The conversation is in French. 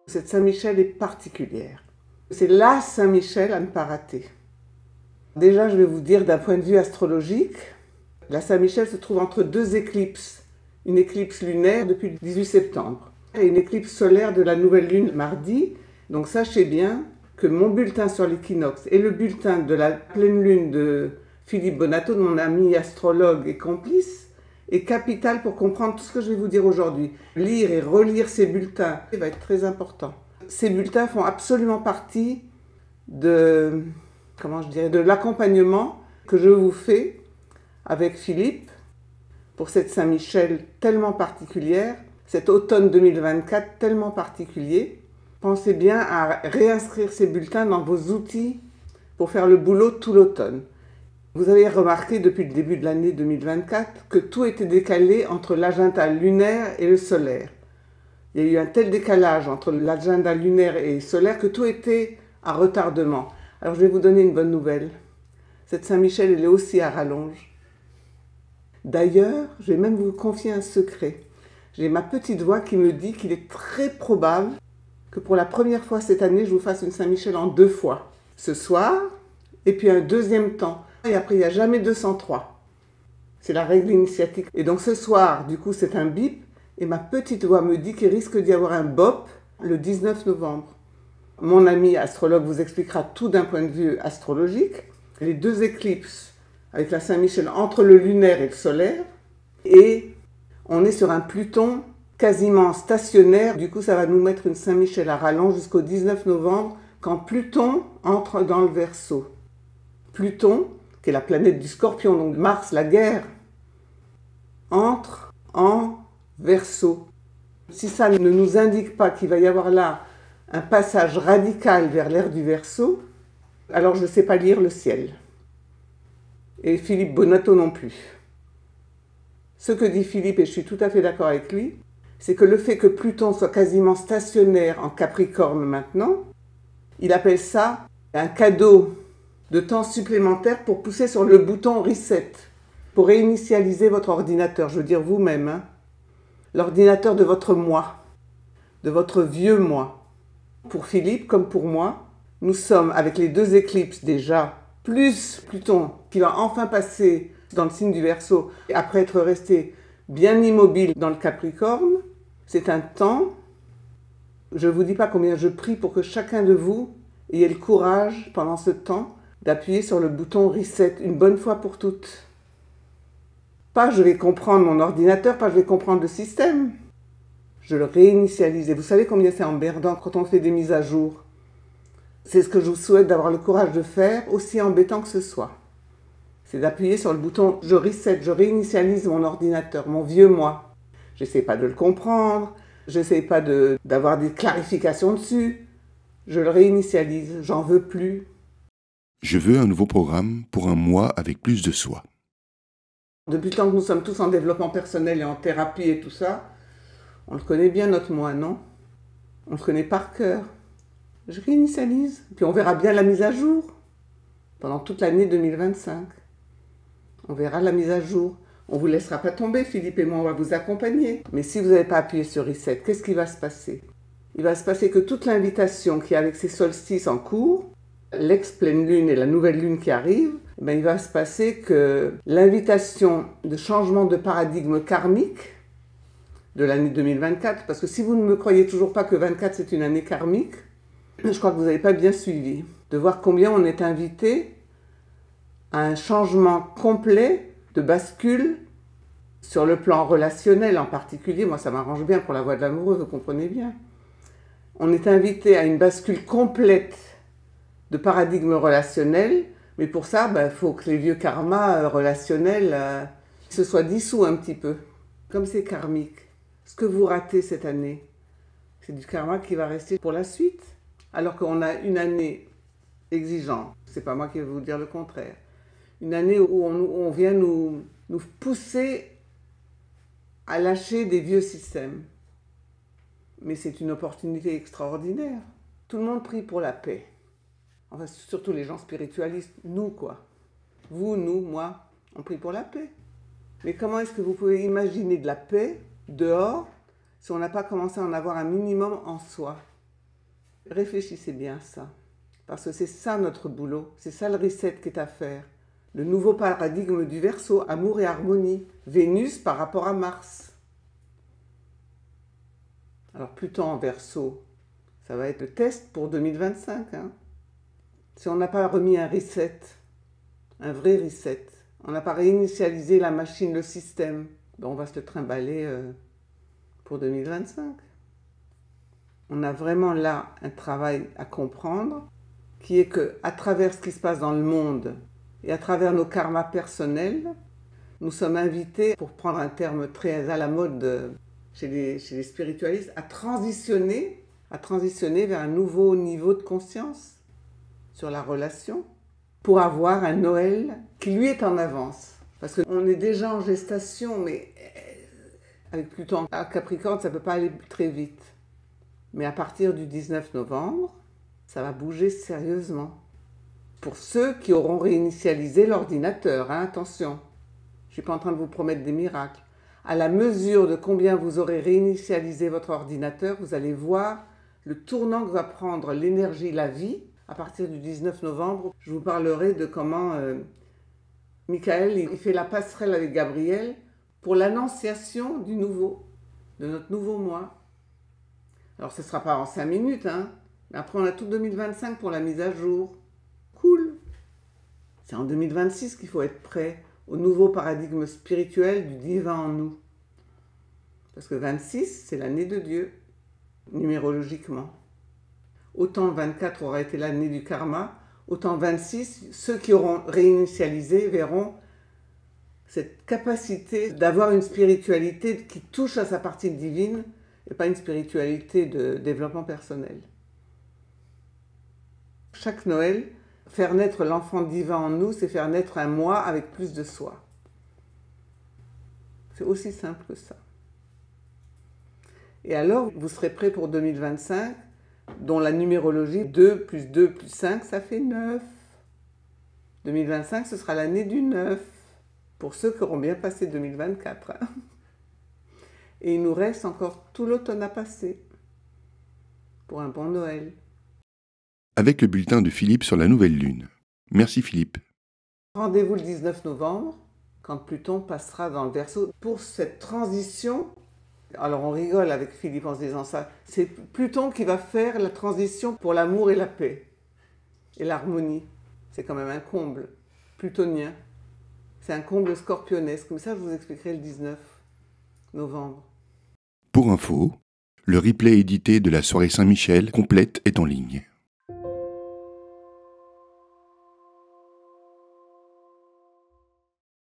Cette Saint-Michel est particulière. C'est la Saint-Michel à ne pas rater. Déjà, je vais vous dire d'un point de vue astrologique, la Saint-Michel se trouve entre deux éclipses. Une éclipse lunaire depuis le 18 septembre et une éclipse solaire de la nouvelle lune mardi. Donc sachez bien que mon bulletin sur l'équinoxe et le bulletin de la pleine lune de Philippe Bonato, mon ami astrologue et complice, est capital pour comprendre tout ce que je vais vous dire aujourd'hui. Lire et relire ces bulletins va être très important. Ces bulletins font absolument partie de l'accompagnement que je vous fais avec Philippe pour cette Saint-Michel tellement particulière, cet automne 2024 tellement particulier. Pensez bien à réinscrire ces bulletins dans vos outils pour faire le boulot tout l'automne. Vous avez remarqué depuis le début de l'année 2024 que tout était décalé entre l'agenda lunaire et le solaire. Il y a eu un tel décalage entre l'agenda lunaire et solaire que tout était à retardement. Alors je vais vous donner une bonne nouvelle. Cette Saint-Michel, elle est aussi à rallonge. D'ailleurs, je vais même vous confier un secret. J'ai ma petite voix qui me dit qu'il est très probable que pour la première fois cette année, je vous fasse une Saint-Michel en 2 fois. Ce soir, et puis un deuxième temps. Et après, il n'y a jamais 203. C'est la règle initiatique. Et donc ce soir, du coup, c'est un bip. Et ma petite voix me dit qu'il risque d'y avoir un bop le 19 novembre. Mon ami astrologue vous expliquera tout d'un point de vue astrologique. Les 2 éclipses avec la Saint-Michel entre le lunaire et le solaire. Et on est sur un Pluton quasiment stationnaire. Du coup, ça va nous mettre une Saint-Michel à rallonge jusqu'au 19 novembre quand Pluton entre dans le Verseau. Pluton, qui est la planète du Scorpion, donc Mars, la guerre, entre en Verseau. Si ça ne nous indique pas qu'il va y avoir là un passage radical vers l'ère du Verseau, alors je ne sais pas lire le ciel. Et Philippe Bonato non plus. Ce que dit Philippe, et je suis tout à fait d'accord avec lui, c'est que le fait que Pluton soit quasiment stationnaire en Capricorne maintenant, il appelle ça un cadeau de temps supplémentaire pour pousser sur le bouton reset, pour réinitialiser votre ordinateur, je veux dire vous-même, hein, l'ordinateur de votre moi, de votre vieux moi. Pour Philippe, comme pour moi, nous sommes avec les 2 éclipses déjà, plus Pluton qui va enfin passer dans le signe du Verseau, après être resté bien immobile dans le Capricorne. C'est un temps, je ne vous dis pas combien je prie pour que chacun de vous ait le courage, pendant ce temps, d'appuyer sur le bouton reset une bonne fois pour toutes. Pas je vais comprendre mon ordinateur, pas je vais comprendre le système. Je le réinitialise. Et vous savez combien c'est emmerdant quand on fait des mises à jour. C'est ce que je vous souhaite d'avoir le courage de faire, aussi embêtant que ce soit. C'est d'appuyer sur le bouton je reset, je réinitialise mon ordinateur, mon vieux moi. J'essaie pas de le comprendre, j'essaie pas d'avoir des clarifications dessus. Je le réinitialise, j'en veux plus. Je veux un nouveau programme pour un mois avec plus de soi. Depuis le temps que nous sommes tous en développement personnel et en thérapie et tout ça, on le connaît bien notre moi, non? On le connaît par cœur. Je réinitialise, puis on verra bien la mise à jour pendant toute l'année 2025. On verra la mise à jour. On ne vous laissera pas tomber, Philippe et moi, on va vous accompagner. Mais si vous n'avez pas appuyé sur Reset, qu'est-ce qui va se passer? Il va se passer que toute l'invitation qui est avec ces solstices en cours, l'ex-pleine lune et la nouvelle lune qui arrive, il va se passer que l'invitation de changement de paradigme karmique de l'année 2024, parce que si vous ne me croyez toujours pas que 24 c'est une année karmique, je crois que vous n'avez pas bien suivi, de voir combien on est invité à un changement complet de bascule sur le plan relationnel en particulier. Moi ça m'arrange bien pour la voie de l'amoureux, vous comprenez bien. On est invité à une bascule complète de paradigme relationnel, mais pour ça, il faut que les vieux karmas relationnels se soient dissous un petit peu. Comme c'est karmique, ce que vous ratez cette année, c'est du karma qui va rester pour la suite. Alors qu'on a une année exigeante, c'est pas moi qui vais vous dire le contraire, une année où on vient nous pousser à lâcher des vieux systèmes. Mais c'est une opportunité extraordinaire. Tout le monde prie pour la paix. Enfin, surtout les gens spiritualistes, nous quoi. Vous, nous, moi, on prie pour la paix. Mais comment est-ce que vous pouvez imaginer de la paix dehors si on n'a pas commencé à en avoir un minimum en soi? Réfléchissez bien à ça. Parce que c'est ça notre boulot, c'est ça le reset qui est à faire. Le nouveau paradigme du Verseau, amour et harmonie. Vénus par rapport à Mars. Alors Pluton en Verseau, ça va être le test pour 2025. Si on n'a pas remis un reset, un vrai reset, on n'a pas réinitialisé la machine, le système, ben on va se le trimballer pour 2025. On a vraiment là un travail à comprendre, qui est qu'à travers ce qui se passe dans le monde et à travers nos karmas personnels, nous sommes invités, pour prendre un terme très à la mode chez les spiritualistes, à transitionner vers un nouveau niveau de conscience sur la relation, pour avoir un Noël qui lui est en avance. Parce qu'on est déjà en gestation, mais avec Pluton à Capricorne, ça ne peut pas aller très vite. Mais à partir du 19 novembre, ça va bouger sérieusement. Pour ceux qui auront réinitialisé l'ordinateur, attention, je ne suis pas en train de vous promettre des miracles. À la mesure de combien vous aurez réinitialisé votre ordinateur, vous allez voir le tournant que va prendre l'énergie, la vie. À partir du 19 novembre, je vous parlerai de comment Michael il fait la passerelle avec Gabriel pour l'annonciation du nouveau, de notre nouveau mois. Alors ce ne sera pas en 5 minutes, mais après on a tout 2025 pour la mise à jour. Cool. C'est en 2026 qu'il faut être prêt au nouveau paradigme spirituel du divin en nous. Parce que 26, c'est l'année de Dieu, numérologiquement. Autant 24 aura été l'année du karma, autant 26, ceux qui auront réinitialisé verront cette capacité d'avoir une spiritualité qui touche à sa partie divine et pas une spiritualité de développement personnel. Chaque Noël, faire naître l'enfant divin en nous, c'est faire naître un moi avec plus de soi. C'est aussi simple que ça. Et alors, vous serez prêts pour 2025, dont la numérologie 2 plus 2 plus 5, ça fait 9. 2025, ce sera l'année du 9, pour ceux qui auront bien passé 2024. Et il nous reste encore tout l'automne à passer pour un bon Noël. Avec le bulletin de Philippe sur la nouvelle lune. Merci Philippe. Rendez-vous le 19 novembre, quand Pluton passera dans le Verseau, pour cette transition. Alors on rigole avec Philippe en se disant ça. C'est Pluton qui va faire la transition pour l'amour et la paix. Et l'harmonie. C'est quand même un comble plutonien. C'est un comble scorpionesque. Mais ça, je vous expliquerai le 19 novembre. Pour info, le replay édité de la soirée Saint-Michel complète est en ligne.